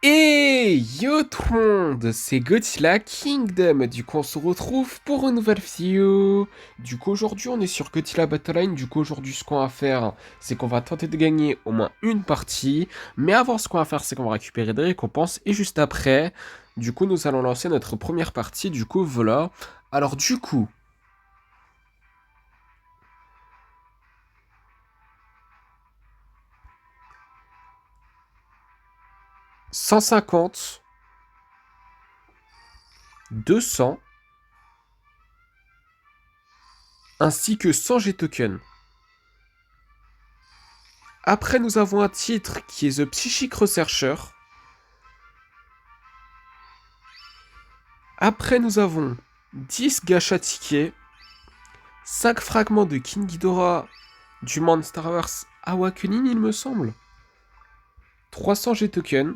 Et yo tout le monde, c'est Godzilla Kingdom. Du coup, on se retrouve pour une nouvelle vidéo. Du coup, aujourd'hui, on est sur Godzilla Battleline. Du coup, aujourd'hui, ce qu'on va faire, c'est qu'on va tenter de gagner au moins une partie. Mais avant, ce qu'on va faire, c'est qu'on va récupérer des récompenses. Et juste après, du coup, nous allons lancer notre première partie. Du coup, voilà. Alors, du coup, 150, 200, ainsi que 100 G-tokens. Après, nous avons un titre qui est The Psychic Researcher. Après, nous avons 10 gachas tickets, 5 fragments de King Ghidorah du Monsterverse Awakening, il me semble, 300 G-tokens.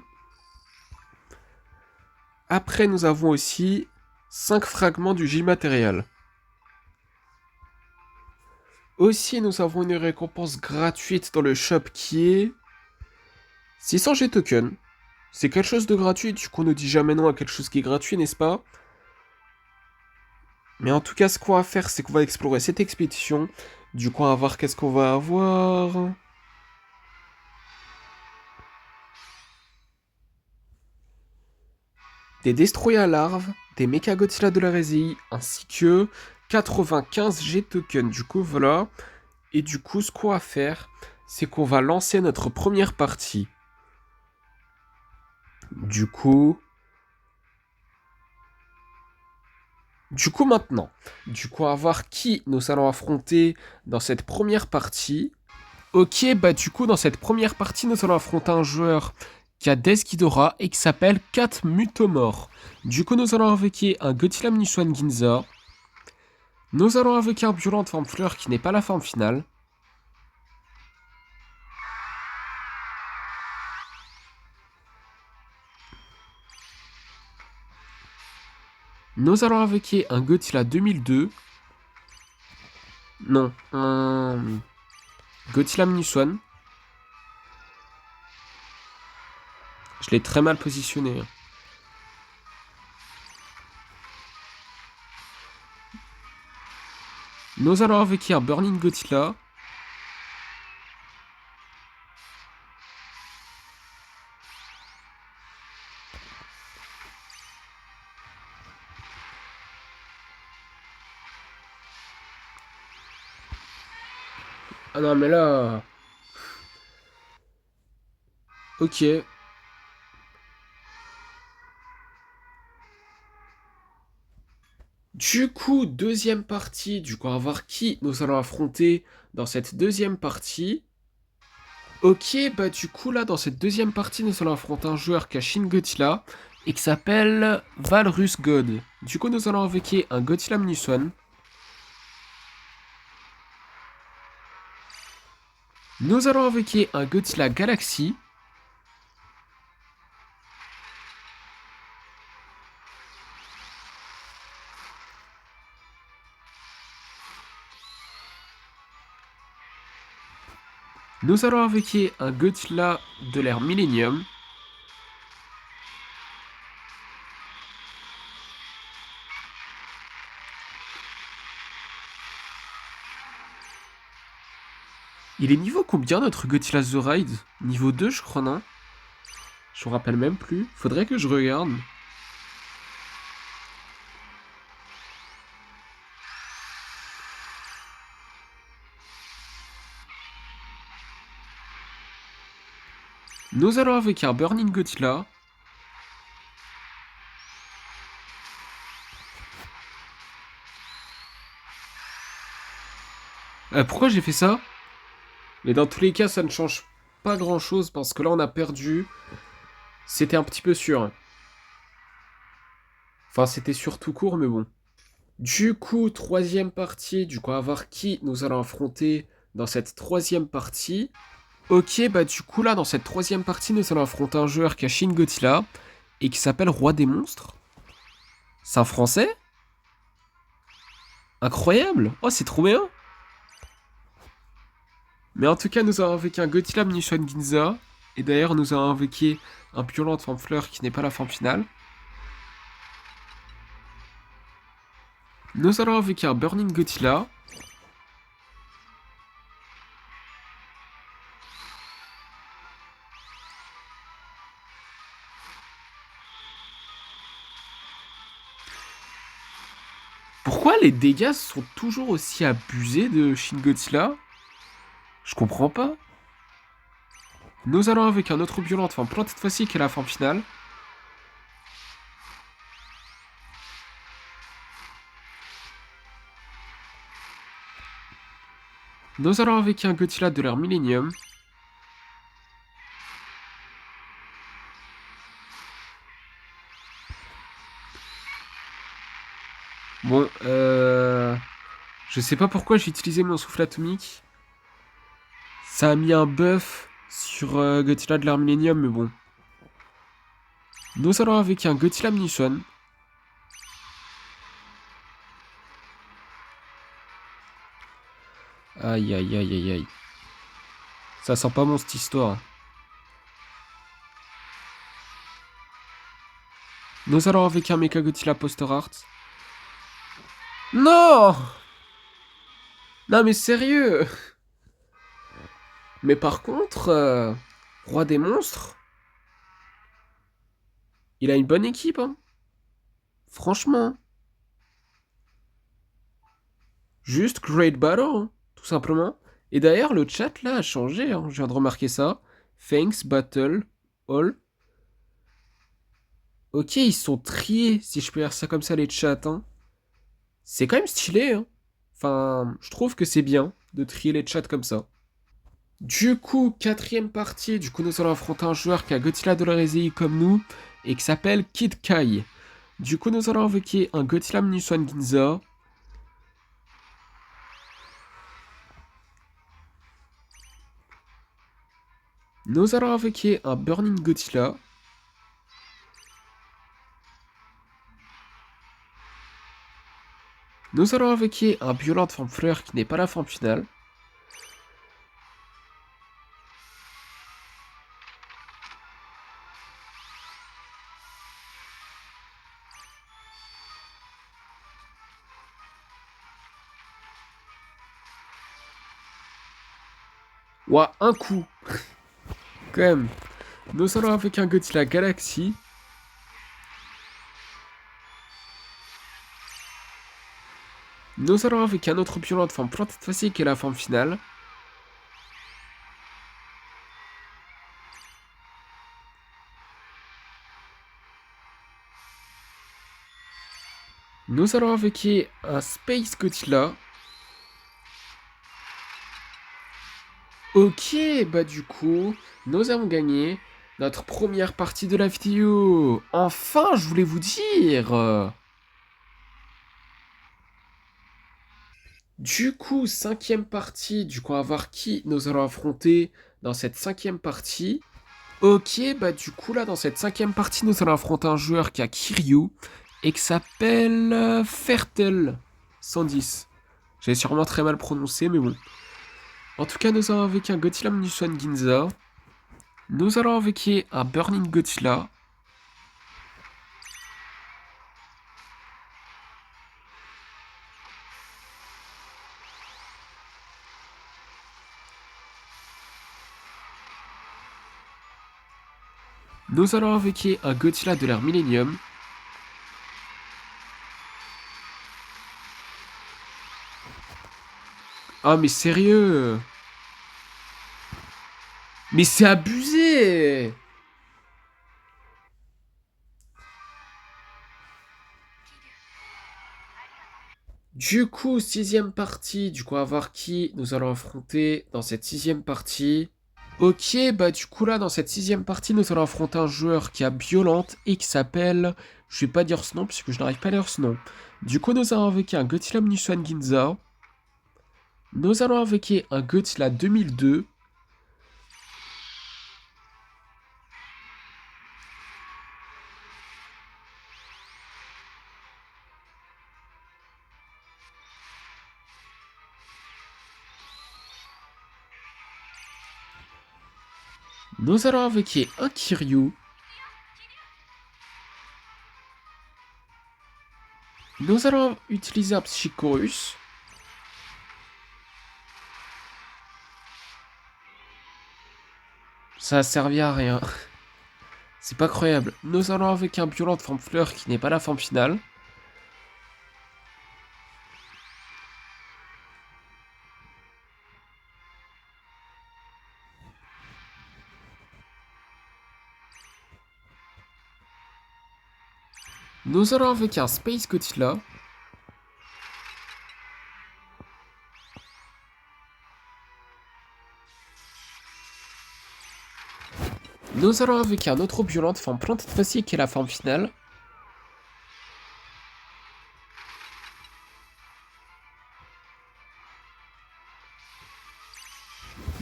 Après, nous avons aussi 5 fragments du J-Material. Aussi, nous avons une récompense gratuite dans le shop qui est 600 G-tokens. C'est quelque chose de gratuit, du coup on ne dit jamais non à quelque chose qui est gratuit, n'est-ce pas? Mais en tout cas, ce qu'on va faire, c'est qu'on va explorer cette expédition. Du coup, on va voir qu'est-ce qu'on va avoir. Des Destroyers larves, des Mechagodzilla de la Résille, ainsi que 95 G-tokens. Du coup, voilà. Et du coup, ce qu'on va faire, c'est qu'on va lancer notre première partie. Du coup... maintenant. Du coup, on va voir qui nous allons affronter dans cette première partie. Ok, bah du coup, dans cette première partie, nous allons affronter un joueur qui a Death Ghidorah et qui s'appelle Kat Mutomor. Du coup, nous allons invoquer un Godzilla Mnichuan Ginza. Nous allons invoquer un Violent de forme fleur qui n'est pas la forme finale. Nous allons invoquer un Godzilla 2002. Non, un Godzilla Mnichuan. Je l'ai très mal positionné. Nous allons invoquer un Burning Godzilla. Ah non, mais là... Ok. Du coup, deuxième partie. Du coup, on va voir qui nous allons affronter dans cette deuxième partie. Ok, bah du coup, là, dans cette deuxième partie, nous allons affronter un joueur qui a Shin Godzilla et qui s'appelle Valrus God. Du coup, nous allons invoquer un Godzilla Mnichuan. Nous allons invoquer un Godzilla Galaxy. Nous allons invoquer un Godzilla de l'ère Millennium. Il est niveau combien notre Godzilla The Ride? Niveau 2, je crois, non? Je me rappelle même plus. Faudrait que je regarde. Nous allons invoquer un Burning Godzilla. Pourquoi j'ai fait ça? Mais dans tous les cas, ça ne change pas grand chose parce que là, on a perdu. C'était un petit peu sûr. Enfin, c'était sûr tout court, mais bon. Du coup, troisième partie. Du coup, à voir qui nous allons affronter dans cette troisième partie. Ok, bah du coup, là, dans cette troisième partie, nous allons affronter un joueur qui a Shin Godzilla et qui s'appelle Roi des Monstres. C'est un français? Incroyable! Oh, c'est trop bien! Mais en tout cas, nous avons avec un Godzilla Mnichuan Ginza. Et d'ailleurs, nous avons invoqué un Violent forme fleur qui n'est pas la forme finale. Nous allons invoquer un Burning Godzilla. Pourquoi les dégâts sont toujours aussi abusés de Shin Godzilla? Je comprends pas. Nous allons avec un autre violent forme plante cette fois-ci qui est la forme finale. Nous allons avec un Godzilla de l'ère Millennium. Bon, je sais pas pourquoi j'ai utilisé mon souffle atomique. Ça a mis un buff sur Godzilla de l'ère Millennium, mais bon. Nous allons avec un Godzilla Munition. Aïe aïe aïe aïe aïe. Ça sent pas bon cette histoire. Nous allons avec un Mecha Godzilla Poster Art. Non! Non mais sérieux! Mais par contre, Roi des monstres, il a une bonne équipe, hein. Franchement. Juste Great Battle, hein, tout simplement. Et d'ailleurs, le chat là a changé, hein, je viens de remarquer ça. Thanks, Battle, All. Ok, ils sont triés, si je peux dire ça comme ça, les chats, hein. C'est quand même stylé, hein. Enfin, je trouve que c'est bien de trier les chats comme ça. Du coup, quatrième partie, du coup nous allons affronter un joueur qui a Godzilla de la Rési comme nous et qui s'appelle Kid Kai. Du coup nous allons invoquer un Godzilla Minuswan Ginza. Nous allons invoquer un Burning Godzilla. Nous allons invoquer un Violent forme fleur qui n'est pas la forme finale. Ouah, un coup. Quand même. Nous allons invoquer un Godzilla Galaxy. Nous allons invoquer un autre Violent forme plante cette fois-ci qui est la forme finale. Nous allons invoquer un Space Godzilla. Ok, bah du coup, nous avons gagné notre première partie de la vidéo. Enfin, je voulais vous dire. Du coup, cinquième partie, du coup, on va voir qui nous allons affronter dans cette cinquième partie. Ok, bah du coup, là, dans cette cinquième partie, nous allons affronter un joueur qui a Kiryu et qui s'appelle Fertel 110. J'ai sûrement très mal prononcé, mais bon. En tout cas, nous allons avec un Godzilla Minuswan Ginza. Nous allons invoquer un Burning Godzilla. Nous allons invoquer un Godzilla de l'ère Millennium. Ah mais sérieux? Mais c'est abusé! Du coup, sixième partie, du coup, on va voir qui nous allons affronter dans cette sixième partie. Ok, bah du coup là, dans cette sixième partie, nous allons affronter un joueur qui a Violente et qui s'appelle... Je vais pas dire ce nom, puisque je n'arrive pas à lire ce nom. Du coup, nous allons invoquer un Godzilla Minuswan Ginza. Nous allons invoquer un Godzilla 2002. Nous allons invoquer un Kiryu. Nous allons utiliser un Psychorus. Ça a servi à rien. C'est pas croyable. Nous allons avec un Violent de forme fleur qui n'est pas la forme finale. Nous allons avec un Space Godzilla. Nous allons avec un autre violent de forme plante cette fois-ci qui est la forme finale.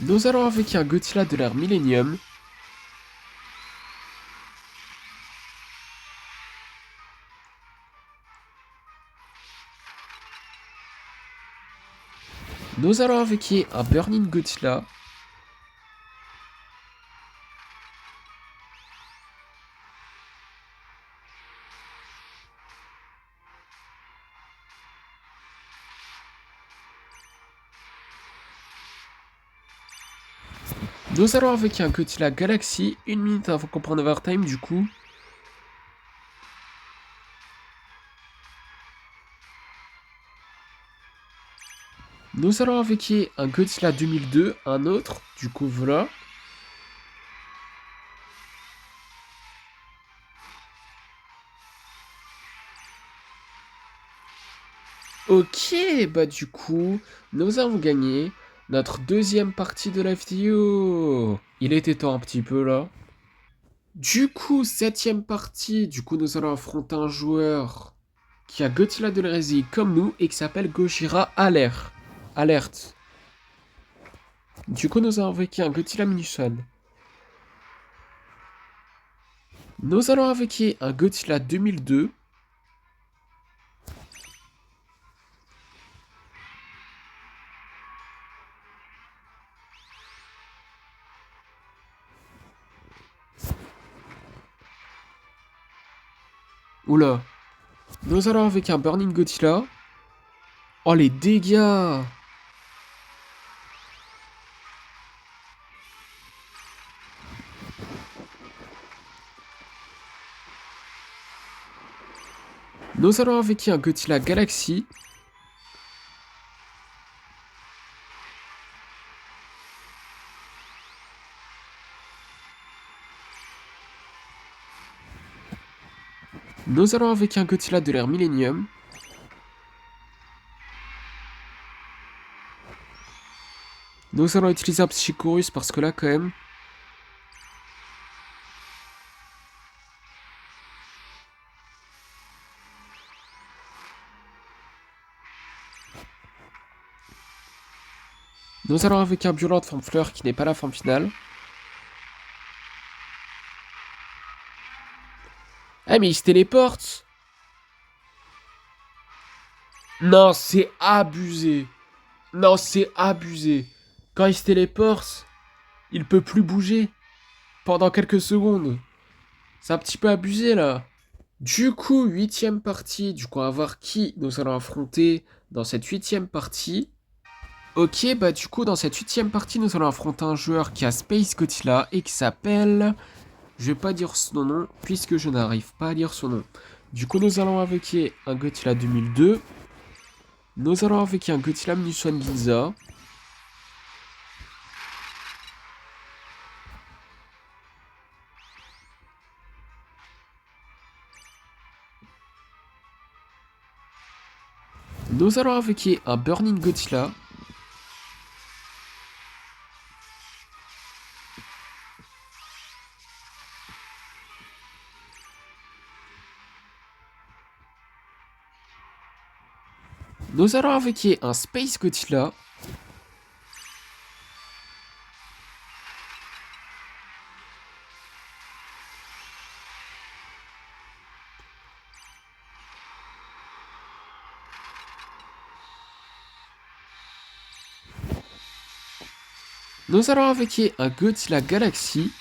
Nous allons avec un Godzilla de l'ère Millennium. Nous allons avec un Burning Godzilla. Nous allons avec un Godzilla Galaxy, 1 minute avant qu'on prenne overtime du coup. Nous allons avec un Godzilla 2002, un autre, du coup voilà. Ok, bah du coup, nous avons gagné notre deuxième partie de la vidéo. Il était temps un petit peu là. Du coup, septième partie, du coup nous allons affronter un joueur qui a Godzilla de l'hérésie comme nous et qui s'appelle Gojira Alert. Du coup nous allons avec un Godzilla Minuson. Nous allons avec un Godzilla 2002. Oula. Nous allons avec un Burning Godzilla. Oh les dégâts! Nous allons avec un Godzilla Galaxy. Nous allons avec un Godzilla de l'ère Millennium. Nous allons utiliser un Psychorus parce que là quand même... Nous allons avec un Violent de forme fleur qui n'est pas la forme finale. Ah mais il se téléporte! Non, c'est abusé. Non, c'est abusé. Quand il se téléporte, il peut plus bouger pendant quelques secondes. C'est un petit peu abusé là. Du coup, huitième partie. Du coup, on va voir qui nous allons affronter dans cette huitième partie. Ok, bah du coup, dans cette huitième partie, nous allons affronter un joueur qui a Space Godzilla et qui s'appelle... Je vais pas dire son nom, puisque je n'arrive pas à lire son nom. Du coup, nous allons invoquer un Godzilla 2002. Nous allons invoquer un Godzilla Minuson Ginza. Nous allons invoquer un Burning Godzilla. Nous allons invoquer un Space Godzilla. Nous allons invoquer un Godzilla Galaxy.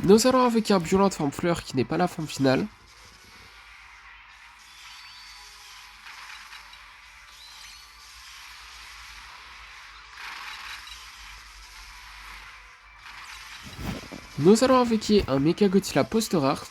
Nous allons avec un Violent de forme fleur qui n'est pas la forme finale. Nous allons avec un Mecha Godzilla Poster Art.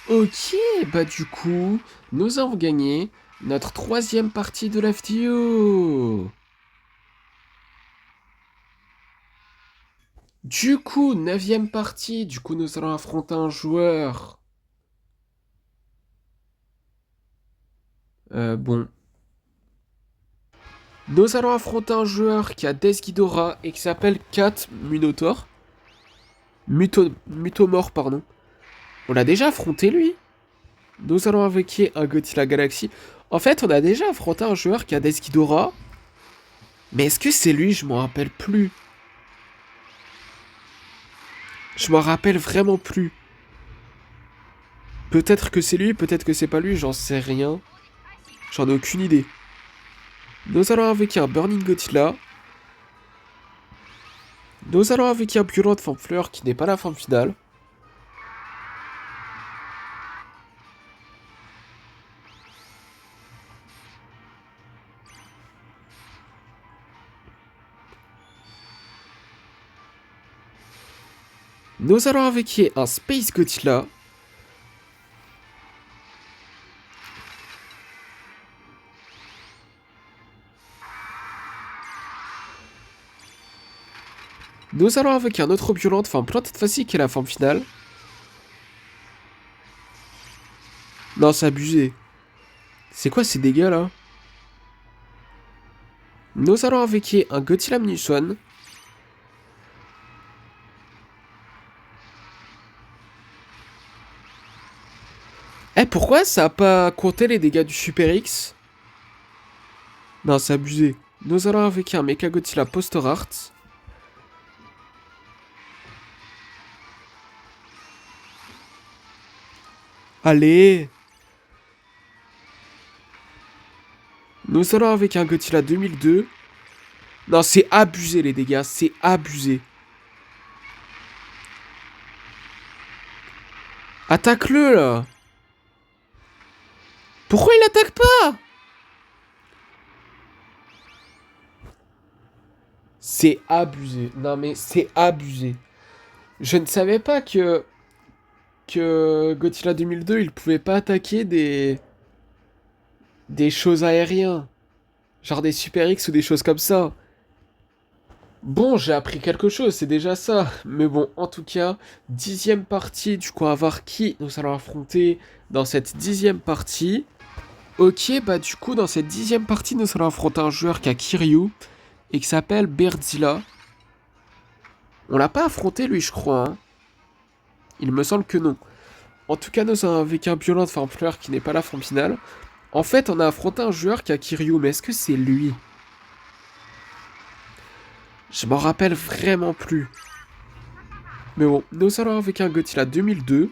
Ok, bah du coup, nous avons gagné notre 3e partie de la vidéo. Du coup, 9e partie, du coup nous allons affronter un joueur. Bon. Nous allons affronter un joueur qui a Death Ghidorah et qui s'appelle Kat Munotor. Mutomor, pardon. On l'a déjà affronté lui. Nous allons invoquer un Godzilla Galaxy. En fait, on a déjà affronté un joueur qui a Death Ghidorah. Mais est-ce que c'est lui? Je m'en rappelle plus. Je m'en rappelle vraiment plus. Peut-être que c'est lui, peut-être que c'est pas lui, j'en sais rien. J'en ai aucune idée. Nous allons invoquer un Burning Godzilla. Nous allons invoquer un Violent de forme fleur qui n'est pas la forme finale. Nous allons invoquer un Space Godzilla. Nous allons invoquer un autre Violent de forme plante cette fois-ci qui est la forme finale. Non, c'est abusé. C'est quoi ces dégâts là? Nous allons invoquer un Godzilla Minuswan. Eh, pourquoi ça a pas compté les dégâts du Super X? Non, c'est abusé. Nous allons invoquer un Mecha Godzilla Poster Art. Allez! Nous allons avec un Godzilla 2002. Non, c'est abusé les dégâts, c'est abusé. Attaque-le là! Pourquoi il attaque pas? C'est abusé. Non mais c'est abusé. Je ne savais pas que Godzilla 2002 il pouvait pas attaquer des choses aériens. Genre des Super X ou des choses comme ça. Bon, j'ai appris quelque chose, c'est déjà ça. Mais bon, en tout cas, 10e partie, du coup, à voir qui nous allons affronter dans cette 10e partie. Ok, bah du coup, dans cette 10e partie, nous allons affronter un joueur qui a Kiryu et qui s'appelle Berdzilla. On l'a pas affronté, lui, je crois. Hein. Il me semble que non. En tout cas, nous avons avec un violent de forme fleur qui n'est pas la forme finale. En fait, on a affronté un joueur qui a Kiryu, mais est-ce que c'est lui? Je m'en rappelle vraiment plus. Mais bon, nous allons avec un Godzilla 2002.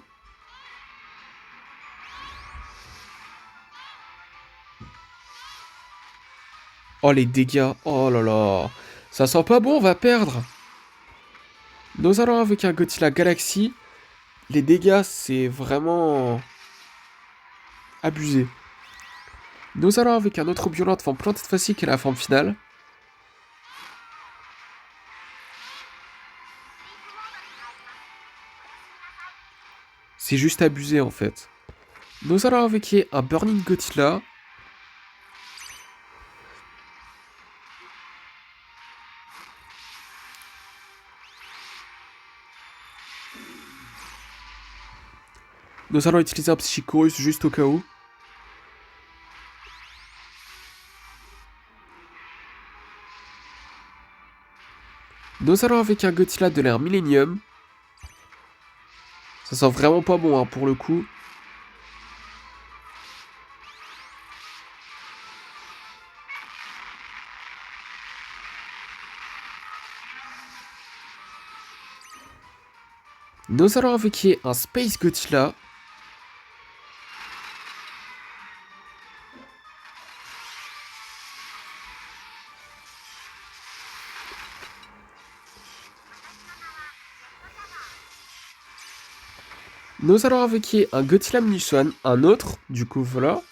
Oh les dégâts, oh là là. Ça sent pas bon, on va perdre. Nous allons avec un Godzilla Galaxy. Les dégâts, c'est vraiment abusé. Nous allons avec un autre violent de forme plante cette fois-ci qui est la forme finale. C'est juste abusé en fait. Nous allons avec un Burning Godzilla. Nous allons utiliser un Psychorus juste au cas où. Nous allons avec un Godzilla de l'ère Millennium. Ça sent vraiment pas bon hein, pour le coup. Nous allons avec un Space Godzilla. Nous allons invoquer un Godzilla Minus One, un autre, du coup voilà.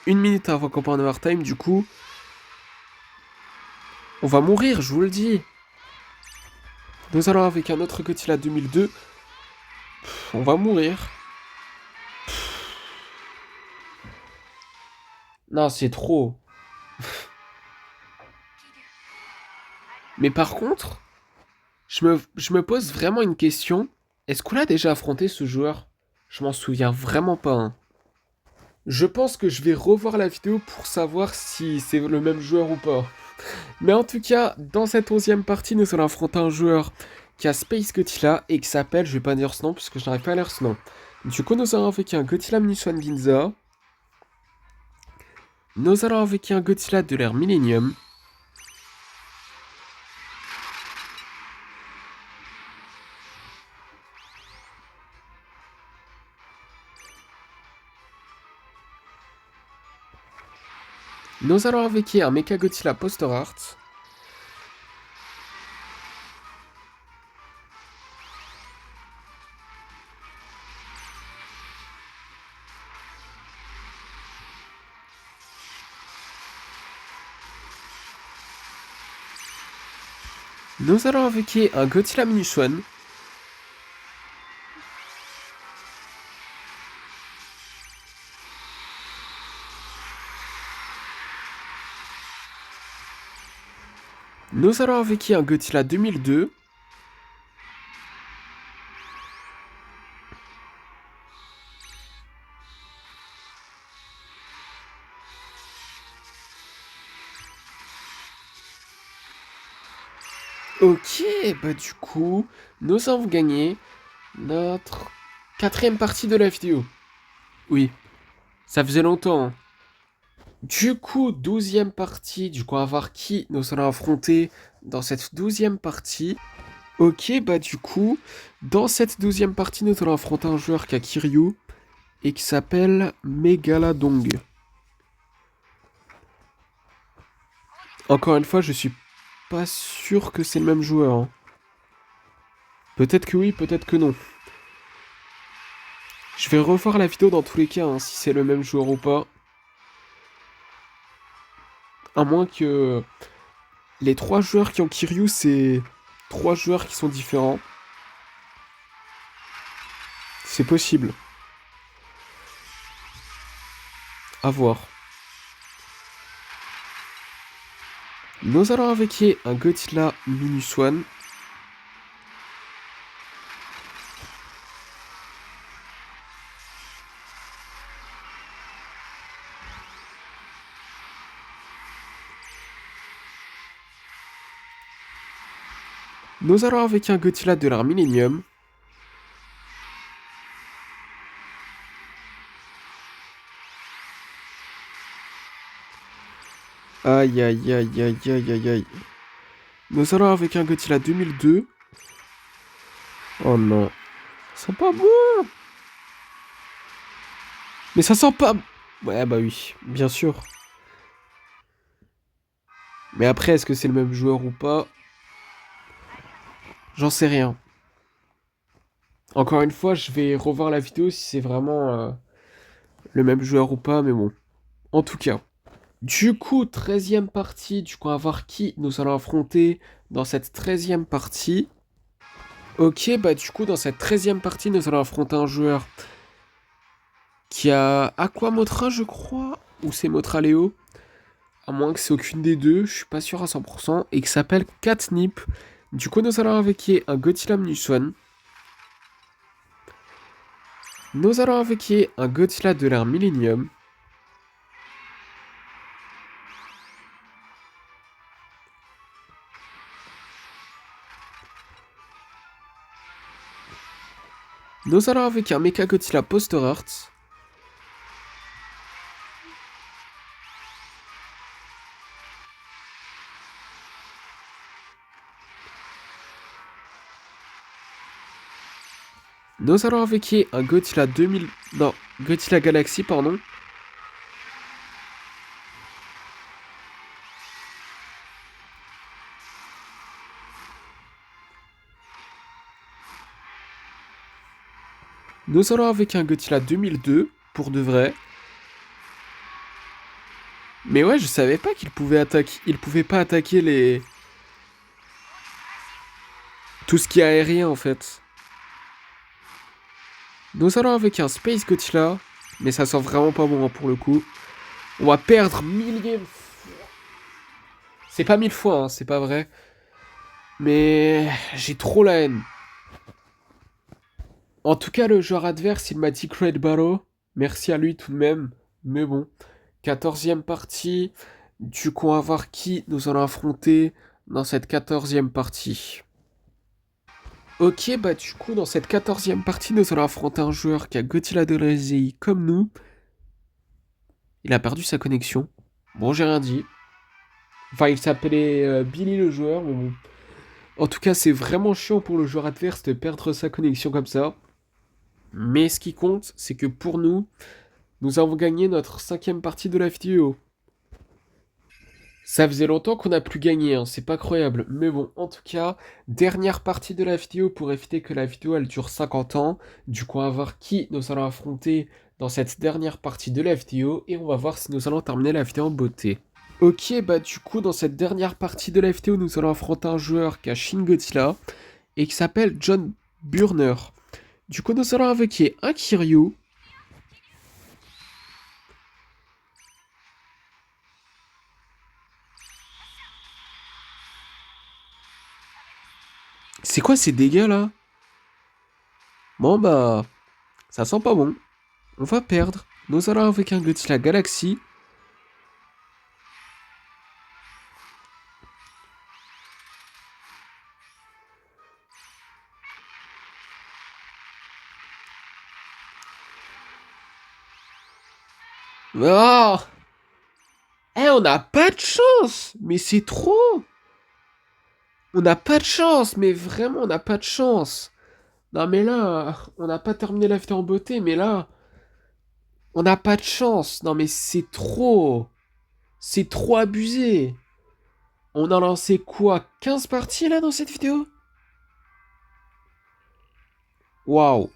1 minute avant qu'on prenne overtime, du coup. On va mourir, je vous le dis. Nous allons avec un autre Godzilla 2002. On va mourir. Non, c'est trop. Mais par contre, je me pose vraiment une question. Est-ce qu'on a déjà affronté ce joueur? Je m'en souviens vraiment pas, hein. Je pense que je vais revoir la vidéo pour savoir si c'est le même joueur ou pas. Mais en tout cas, dans cette 11e partie, nous allons affronter un joueur qui a Space Godzilla et qui s'appelle, je vais pas dire ce nom parce que je n'arrive pas à lire ce nom. Du coup, nous allons avec un Godzilla Minus One Ginza. Nous allons avec un Godzilla de l'ère Millennium. Nous allons avec un Mecha Godzilla Poster Art. Nous allons avec un Godzilla Minus One. Nous allons avec un Godzilla 2002. Ok, bah du coup, nous avons gagné notre 4e partie de la vidéo. Oui, ça faisait longtemps, hein. Du coup, 12e partie, du coup, on va voir qui nous allons affronter dans cette 12e partie. Ok, bah du coup, dans cette 12e partie, nous allons affronter un joueur qui a Kiryu et qui s'appelle Megaladong. Encore une fois, je suis pas sûr que c'est le même joueur, hein. Peut-être que oui, peut-être que non. Je vais revoir la vidéo dans tous les cas, hein, si c'est le même joueur ou pas. À moins que les 3 joueurs qui ont Kiryu, c'est 3 joueurs qui sont différents. C'est possible. À voir. Nous allons avec un Godzilla Minus One. Nous allons avec un Godzilla de l'ère Millennium. Aïe aïe aïe aïe aïe aïe aïe. Nous allons avec un Godzilla 2002. Oh non. Ça sent pas bon. Mais ça sent pas... Ouais bah oui, bien sûr. Mais après, est-ce que c'est le même joueur ou pas? J'en sais rien. Encore une fois, je vais revoir la vidéo si c'est vraiment le même joueur ou pas, mais bon. En tout cas. Du coup, 13e partie, du coup, on va voir qui nous allons affronter dans cette 13e partie. Ok, bah du coup, dans cette 13e partie, nous allons affronter un joueur qui a Aqua Motra, je crois, ou c'est Motra Léo, à moins que c'est aucune des deux, je suis pas sûr à 100%, et qui s'appelle Catnip. Du coup, nous allons avec un Godzilla Minus One. Nous allons avec un Godzilla de l'ère Millennium. Nous allons avec un Mecha Godzilla Poster Art. Nous allons avec un Godzilla 2000... Non, Godzilla Galaxy, pardon. Nous allons avec un Godzilla 2002, pour de vrai. Mais ouais, je savais pas qu'il pouvait attaquer. Il pouvait pas attaquer les. Tout ce qui est aérien en fait. Nous allons avec un Space Godzilla. Mais ça sent vraiment pas bon hein, pour le coup. On va perdre milliers. C'est pas 1000 fois, hein, c'est pas vrai. Mais j'ai trop la haine. En tout cas, le joueur adverse, il m'a dit Great Battle. Merci à lui tout de même. Mais bon. 14e partie. Du coup, on va voir qui nous allons affronter dans cette 14e partie. Ok, bah du coup, dans cette 14e partie, nous allons affronter un joueur qui a Godzilla de l'ASI comme nous. Il a perdu sa connexion. Bon, j'ai rien dit. Enfin, il s'appelait Billy le joueur, mais bon. En tout cas, c'est vraiment chiant pour le joueur adverse de perdre sa connexion comme ça. Mais ce qui compte, c'est que pour nous, nous avons gagné notre 5e partie de la vidéo. Ça faisait longtemps qu'on n'a plus gagné, hein, c'est pas croyable. Mais bon, en tout cas, dernière partie de la vidéo pour éviter que la vidéo elle dure 50 ans. Du coup, on va voir qui nous allons affronter dans cette dernière partie de la vidéo et on va voir si nous allons terminer la vidéo en beauté. Ok, bah du coup, dans cette dernière partie de la vidéo, nous allons affronter un joueur qui a Shin Godzilla et qui s'appelle John Burner. Du coup, nous allons invoquer un Kiryu. C'est quoi ces dégâts là? Bon bah, ça sent pas bon. On va perdre. Nous allons avec un Godzilla Galaxy. Oh! Eh, on n'a pas de chance! Mais c'est trop! On n'a pas de chance, mais vraiment, on n'a pas de chance. Non, mais là, on n'a pas terminé la vidéo en beauté, mais là, on n'a pas de chance. Non, mais c'est trop. C'est trop abusé. On a lancé quoi? 15 parties là dans cette vidéo? Waouh!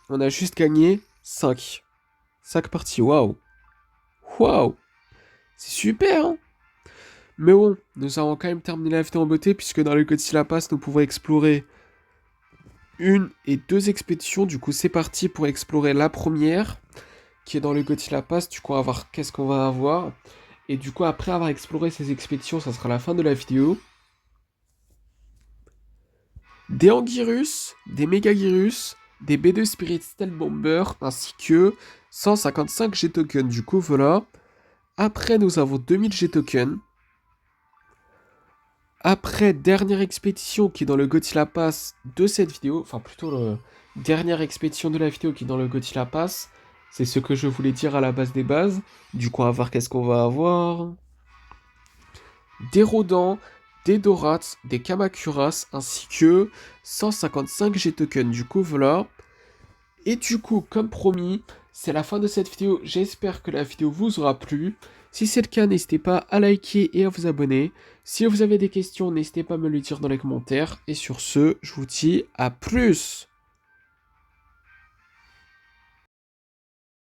On a juste gagné 5. 5 parties, waouh! Waouh! C'est super, hein? Mais bon, nous avons quand même terminé la vidéo en beauté, puisque dans le Godzilla Pass, nous pouvons explorer une et deux expéditions. Du coup, c'est parti pour explorer la première, qui est dans le Godzilla Pass. Du coup, on va voir qu'est-ce qu'on va avoir. Et du coup, après avoir exploré ces expéditions, ça sera la fin de la vidéo. Des Anguirus, des Megagirus, des B2 Spirit Stealth Bomber, ainsi que 155 G-Tokens. Du coup, voilà. Après, nous avons 2000 G-Tokens. Après, dernière expédition qui est dans le Godzilla Pass de cette vidéo, enfin plutôt la dernière expédition de la vidéo qui est dans le Godzilla Pass, c'est ce que je voulais dire à la base des bases. Du coup, on va voir qu'est-ce qu'on va avoir. Des Rodents, des Dorats, des Kamakuras, ainsi que 155 G-Tokens. Du coup, voilà. Et du coup, comme promis, c'est la fin de cette vidéo. J'espère que la vidéo vous aura plu. Si c'est le cas, n'hésitez pas à liker et à vous abonner. Si vous avez des questions, n'hésitez pas à me le dire dans les commentaires. Et sur ce, je vous dis à plus!